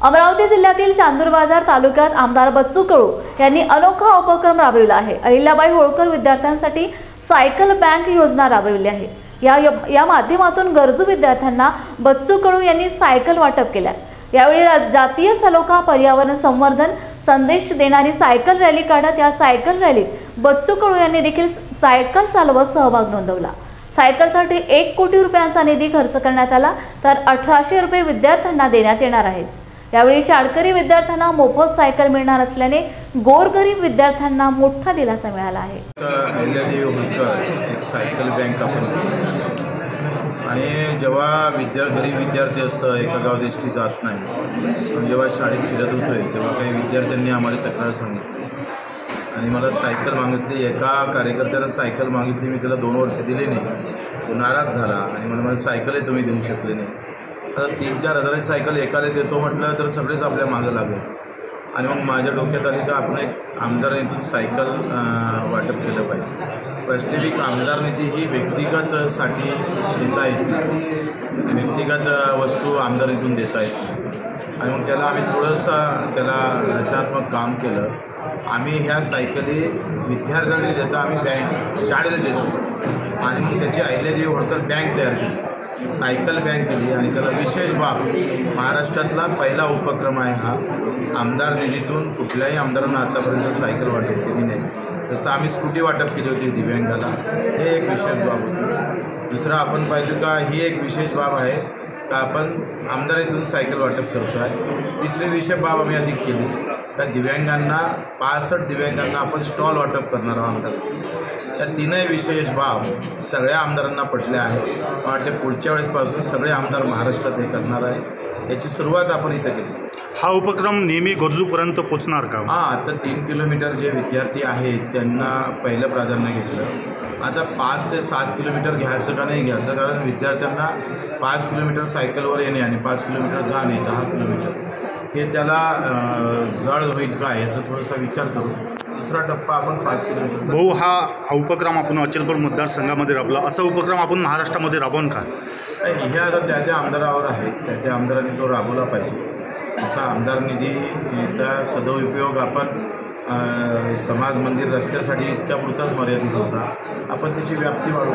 अमरावती जिल्ह्यातील चांदूर बाजार तालुक्यात आमदार बच्चू कडू यांनी अनोखा उपक्रम राबविला आहे। अहिल्याबाई होळकर विद्यार्थ्यांसाठी सायकल बँक योजना राबविली आहे। या माध्यमातून गरजू विद्यार्थ्यांना बच्चू कडू यांनी सायकल वाटप केल्या। यावेळी जातीय सलोखा पर्यावरण संवर्धन संदेश देणारी सायकल रॅली काढत या सायकल रॅलीत बच्चू कडू यांनी देखील सायकल चालवत सहभाग नोंदवला। सायकलसाठी 1 कोटी रुपयांचा निधी खर्च करण्यात आला, तर 1800 रुपये विद्यार्थ्यांना देण्यात येणार आहेत। यावेळी शाळकरी विद्यार्थ्यांना मोफत सायकल मिळणार असल्याने गोरगरीब विद्यार्थ्यांना मोठा दिलासा मिळाला आहे। अहिल्यादेवी होळकर एक सायकल बँक आपण केली आणि जेव्हा गरीब विद्यार्थी असतं, एका गावात एसटी जात नाही, जेव्हा शाळेत फिरत होतोय तेव्हा काही विद्यार्थ्यांनी आम्हाला तक्रार सांगितली आणि मला सायकल मागितली। एका कार्यकर्त्यानं सायकल मागितली, मी त्याला 2 वर्ष दिले नाही, तो नाराज झाला आणि मला सायकलही तुम्ही देऊ शकले नाही। आता 3-4 हजाराची सायकल एकाला देतो म्हटलं तर सगळेच आपल्या मागं लागेल आणि मग माझ्या डोक्यात आली की आपण एक आमदार निधीतून सायकल वाटप केलं पाहिजे। वास्तविक आमदार निधी ही व्यक्तिगतसाठी देता येत नाही, व्यक्तिगत वस्तू आमदार निधीतून देता येत नाही आणि मग त्याला आम्ही थोडंसं त्याला रचनात्मक काम केलं। आम्ही ह्या सायकली विद्यार्थ्यांना देता आम्ही शाळेला देतो आणि मग त्याची अहिल्यादेवी होळकर बँक तयार केली, सायकल बँक केली आणि त्याला विशेष बाब महाराष्ट्रातला पहिला उपक्रम आहे हा। आमदार निधीतून कुठल्याही आमदारांना आतापर्यंत सायकल वाटप केली नाही। जसं आम्ही स्कूटी वाटप केली होती दिव्यांगाला, हे एक विशेष बाब होती। दुसरं आपण पाहिलं का ही एक विशेष बाब आहे का आपण आमदार निधीतून सायकल वाटप करतो आहे। तिसरी विशेष बाब आम्ही अधिक केली का दिव्यांगांना 65 दिव्यांगांना आपण स्टॉल वाटप करणार आहोत आमदार। या तीनही विशेष बाब सगळ्या आमदारांना पटल्या आहेत। वाटते पुढच्या वेळेसपासून सगळे आमदार महाराष्ट्रात हे करणार आहे। याची सुरुवात आपण इथं केली। हा उपक्रम नेहमी गरजूपर्यंत पोहोचणार का? आता 3 किलोमीटर जे विद्यार्थी आहेत त्यांना पहिलं प्राधान्य घेतलं। आता 5 ते 7 किलोमीटर घ्यायचं का नाही घ्यायचं, कारण विद्यार्थ्यांना 5 किलोमीटर सायकलवर येणे आणि 5 किलोमीटर जाणे 10 किलोमीटर हे त्याला जड होईल का याचा थोडासा विचार करू दुसरा टप्पा आपण 5 किलोमीटर। भाऊ, हा उपक्रम आपण अचलपूर मतदारसंघामध्ये राबवला, असा उपक्रम आपण महाराष्ट्रामध्ये राबवून का? हे आता त्या आमदारावर आहे, त्या आमदारांनी तो राबवला पाहिजे। असा आमदार निधीचा सदुपयोग आपण समाज मंदिर रस्त्यासाठी इतक्या पुरताच मर्यादित होता, आपण त्याची व्याप्ती वाढवू।